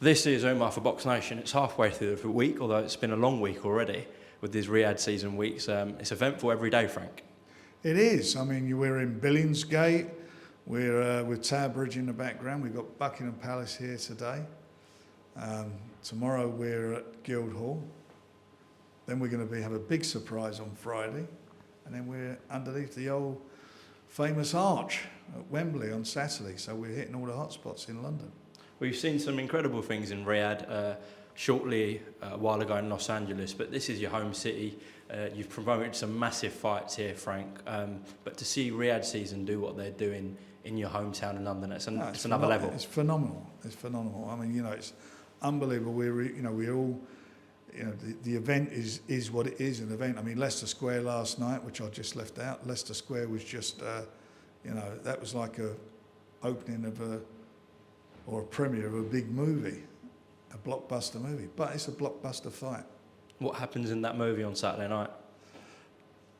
This is Umar for BoxNation. It's halfway through the week, although it's been a long week already with these Riyadh season weeks. It's eventful every day, Frank. It is. I mean, we're in Billingsgate. We're with Tower Bridge in the background. We've got Buckingham Palace here today. Tomorrow we're at Guildhall. Then we're going to have a big surprise on Friday. And then we're underneath the old famous arch at Wembley on Saturday. So we're hitting all the hot spots in London. We've seen some incredible things in Riyadh shortly a while ago in Los Angeles, but this is your home city. You've promoted some massive fights here, Frank. But to see Riyadh season do what they're doing in your hometown in London, it's another level. It's phenomenal. It's phenomenal. I mean, it's unbelievable. We're all, the event is what it is, an event. I mean, Leicester Square last night, which I just left out. Leicester Square was just, that was like a opening of a premiere of a big movie, a blockbuster movie. But it's a blockbuster fight. What happens in that movie on Saturday night?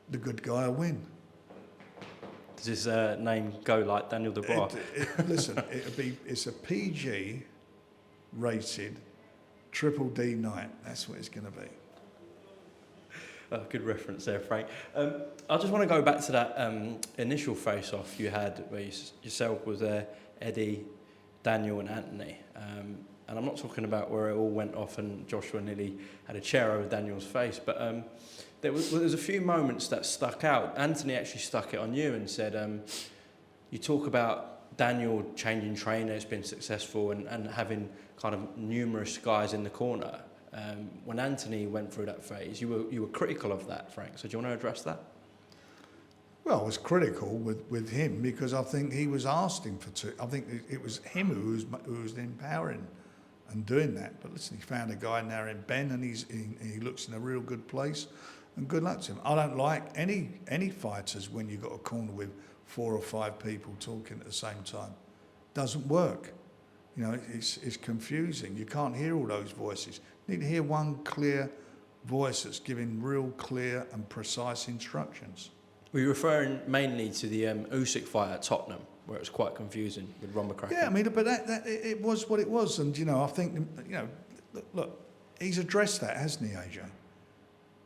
The good guy will win. Does his name go like Daniel Dubois? Listen, it's a PG rated Triple D night. That's what it's going to be. Good reference there, Frank. I just want to go back to that initial face-off you had where yourself was there, Eddie, Daniel and Anthony. And I'm not talking about where it all went off and Joshua nearly had a chair over Daniel's face, but there was a few moments that stuck out. Anthony actually stuck it on you and said, you talk about Daniel changing trainer, it's been successful, and having kind of numerous guys in the corner. When Anthony went through that phase, you were critical of that, Frank. So do you want to address that? Well, I was critical with him because I think he was asking for two. I think it was him who was empowering and doing that. But listen, he found a guy now in Ben, and he looks in a real good place. And good luck to him. I don't like any fighters when you've got a corner with 4 or 5 people talking at the same time. Doesn't work. It's confusing. You can't hear all those voices. You need to hear one clear voice that's giving real clear and precise instructions. Were you referring mainly to the Usyk fight at Tottenham, where it was quite confusing with Ron McCracken? Yeah, I mean, but it was what it was, and I think look, he's addressed that, hasn't he, AJ?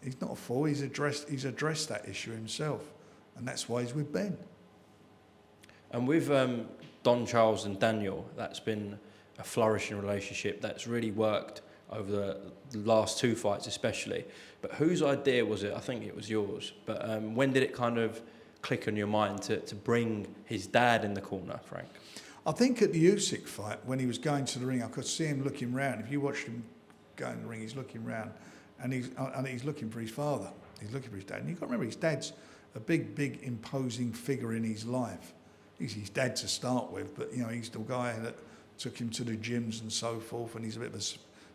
He's not a fool. He's addressed that issue himself, and that's why he's with Ben. And with Don Charles and Daniel, that's been a flourishing relationship that's really worked over the last 2 fights especially. But whose idea was it? I think it was yours. But when did it kind of click on your mind to bring his dad in the corner, Frank? I think at the Usyk fight, when he was going to the ring, I could see him looking round. If you watched him go in the ring, he's looking round, and he's looking for his father. He's looking for his dad. And you've got to remember, his dad's a big, imposing figure in his life. He's his dad to start with, but he's the guy that took him to the gyms and so forth, and he's a bit of a,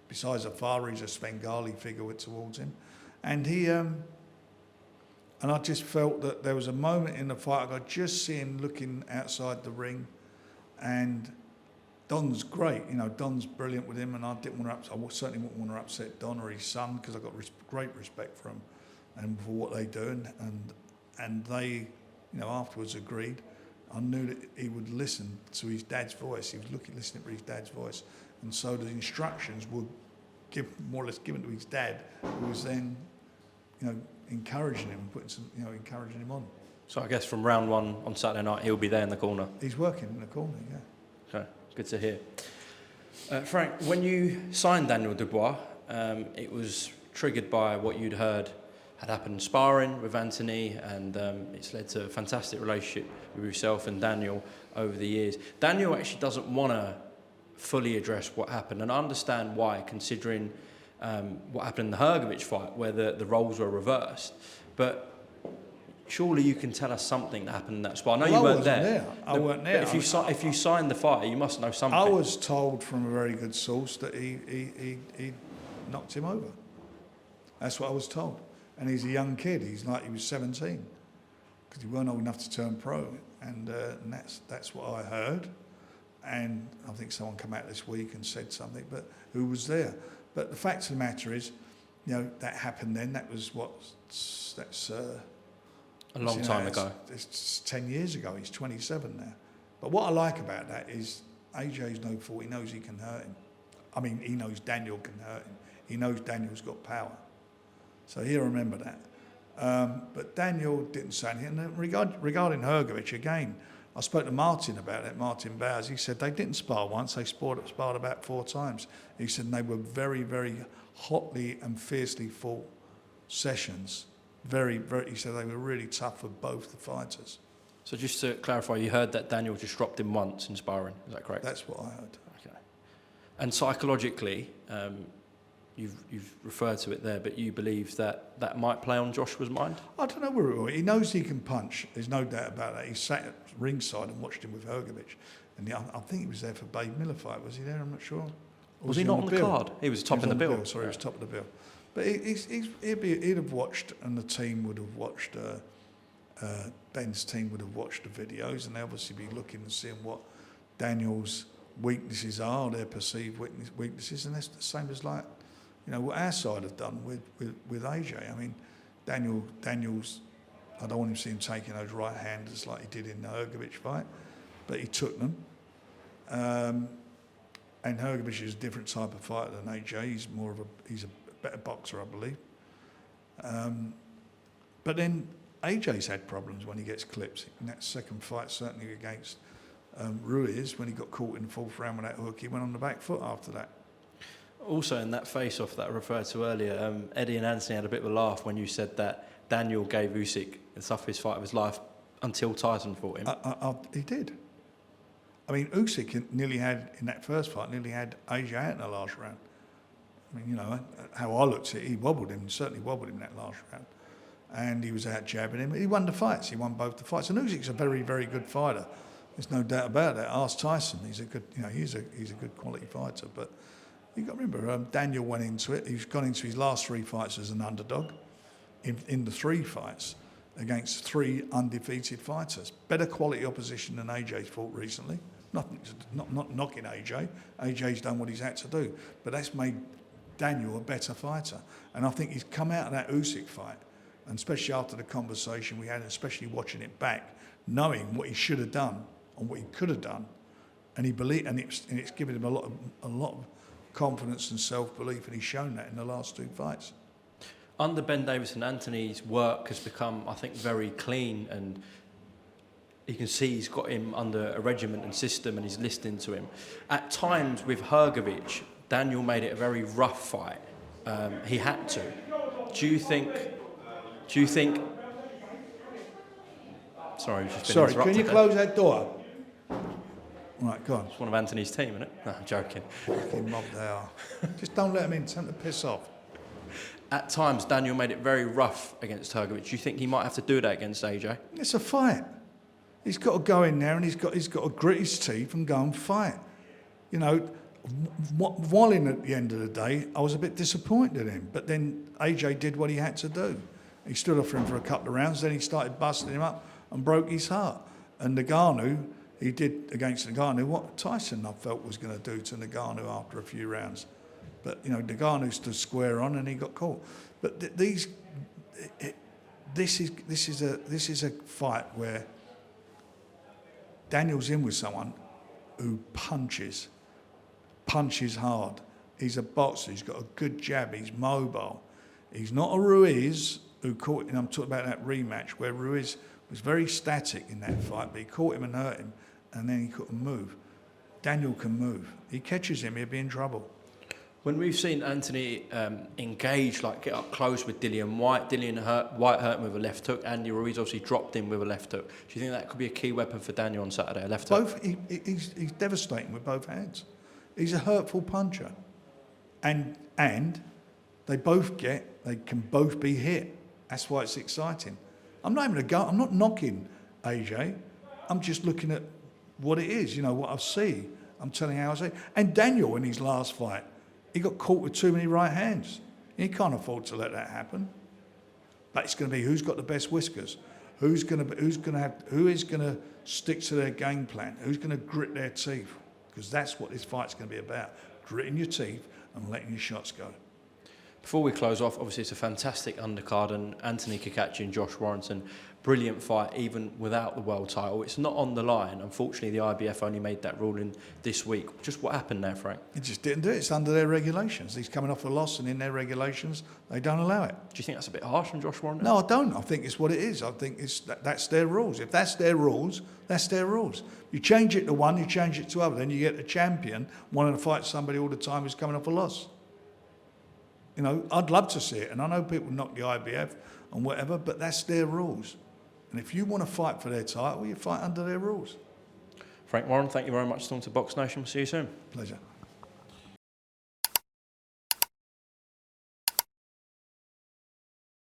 besides a father, he's a Svengali figure towards him. And and I just felt that there was a moment in the fight, I could just see him looking outside the ring, and Don's great, Don's brilliant with him, and I certainly wouldn't want to upset Don or his son, because I've got great respect for him and for what they do, and they, afterwards agreed. I knew that he would listen to his dad's voice. He was listening for his dad's voice, and so the instructions would more or less given to his dad, who was then, encouraging him, encouraging him on. So I guess from round 1 on Saturday night, he'll be there in the corner. He's working in the corner, yeah. Okay, good to hear. Frank, when you signed Daniel Dubois, it was triggered by what you'd heard had happened in Sparring with Anthony, and it's led to a fantastic relationship with yourself and Daniel over the years. Daniel actually doesn't want to fully address what happened, and I understand why, considering what happened in the Hrgovic fight, where the roles were reversed. But surely you can tell us something that happened in that spot. I know you weren't there. I weren't there. But if you signed the fight, you must know something. I was told from a very good source that he knocked him over. That's what I was told. And he's a young kid. He was 17, because he weren't old enough to turn pro. And that's what I heard. And I think someone came out this week and said something, but who was there? But the fact of the matter is, that happened then. That was that's a long time ago. It's 10 years ago. He's 27 now. But what I like about that is AJ's no fool. He knows he can hurt him. I mean, he knows Daniel can hurt him. He knows Daniel's got power. So he'll remember that. But Daniel didn't say anything. And regarding Hrgovic, again, I spoke to Martin about it, Martin Bowers. He said they didn't spar once, they sparred about 4 times. He said they were very, very hotly and fiercely fought sessions. Very, very, he said they were really tough for both the fighters. So just to clarify, you heard that Daniel just dropped him once in sparring, is that correct? That's what I heard. Okay. And psychologically, you've referred to it there, but you believe that that might play on Joshua's mind? I don't know where it will. He knows he can punch. There's no doubt about that. He sat at ringside and watched him with Hrgovic. And I think he was there for Babe Miller fight. Was he there? I'm not sure. Or was he not on the card? He was top in the bill. Sorry, he was top of the bill. But he'd have watched, and the team would have watched, Ben's team would have watched the videos, and they'll obviously be looking and seeing what Daniel's weaknesses are, their perceived weaknesses, and that's the same as like, you know, what our side have done with AJ. I mean, Daniel's, I don't want him to see him taking those right-handers like he did in the Hrgovic fight, but he took them. And Hrgovic is a different type of fighter than AJ. He's a better boxer, I believe. But then AJ's had problems when he gets clipped. In that second fight, certainly against Ruiz, when he got caught in the 4th round with that hook, he went on the back foot after that. Also, in that face-off that I referred to earlier, Eddie and Anthony had a bit of a laugh when you said that Daniel gave Usyk the toughest fight of his life until Tyson fought him. He did. I mean, Usyk nearly had, in that first fight, AJ out in the last round. I mean, you know, how I looked at it, he certainly wobbled him in that last round. And he was out jabbing him. He won the fights. He won both the fights. And Usyk's a very, very good fighter. There's no doubt about that. Ask Tyson. He's a good, he's a good quality fighter. But you've got to remember, Daniel went into it. He's gone into his last 3 fights as an underdog. In the 3 fights against 3 undefeated fighters. Better quality opposition than AJ's fought recently. Not knocking AJ. AJ's done what he's had to do. But that's made Daniel a better fighter. And I think he's come out of that Usyk fight, and especially after the conversation we had, and especially watching it back, knowing what he should have done and what he could have done, and he believed, and it's given him a lot of confidence and self-belief, and he's shown that in the last 2 fights. Under Ben Davison, Anthony's work has become, I think, very clean, and you can see he's got him under a regiment and system, and he's listening to him. At times with Hrgovic, Daniel made it a very rough fight. He had to. Do you think? Sorry, we've just been interrupted. Can you close that door? Right, go on. It's one of Anthony's team, isn't it? No, I'm joking. Fucking mob they are. Just don't let them in. Tell them to piss off. At times, Daniel made it very rough against Hrgovic. Do you think he might have to do that against AJ? It's a fight. He's got to go in there and he's got to grit his teeth and go and fight. You know, while in at the end of the day, I was a bit disappointed in him. But then AJ did what he had to do. He stood up for him for a couple of rounds. Then he started busting him up and broke his heart. And Ngannou, he did against Ngannou what Tyson, I felt, was going to do to Ngannou after a few rounds. But, you know, Ngannou stood square on and he got caught. But this is a fight where Daniel's in with someone who punches hard. He's a boxer. He's got a good jab. He's mobile. He's not a Ruiz who caught, and I'm talking about that rematch where Ruiz was very static in that fight, but he caught him and hurt him, and then he couldn't move. Daniel can move. He catches him, he'll be in trouble. When we've seen Anthony engage, like get up close with Dillian White, White hurt him with a left hook. Andy Ruiz obviously dropped him with a left hook. Do you think that could be a key weapon for Daniel on Saturday, a left hook? He's devastating with both hands. He's a hurtful puncher. And they can both be hit. That's why it's exciting. I'm not knocking AJ. I'm just looking at what it is, what I see. I'm telling how I see. And Daniel, in his last fight, he got caught with too many right hands. He can't afford to let that happen. But it's going to be who's got the best whiskers, who is going to stick to their game plan, who's going to grit their teeth, because that's what this fight's going to be about: gritting your teeth and letting your shots go. Before we close off, obviously it's a fantastic undercard, and Anthony Kakachi and Josh Warrington brilliant fight even without the world title. It's not on the line. Unfortunately, the IBF only made that ruling this week. Just what happened there, Frank? He just didn't do it. It's under their regulations. He's coming off a loss, and in their regulations, they don't allow it. Do you think that's a bit harsh on Joshua on that? No, I don't. I think it's what it is. I think that's their rules. If that's their rules, that's their rules. You change it to one, you change it to other, then you get a champion wanting to fight somebody all the time who's coming off a loss. You know, I'd love to see it, and I know people knock the IBF and whatever, but that's their rules. And if you want to fight for their title, you fight under their rules. Frank Warren, thank you very much for talking to BoxNation. We'll see you soon. Pleasure.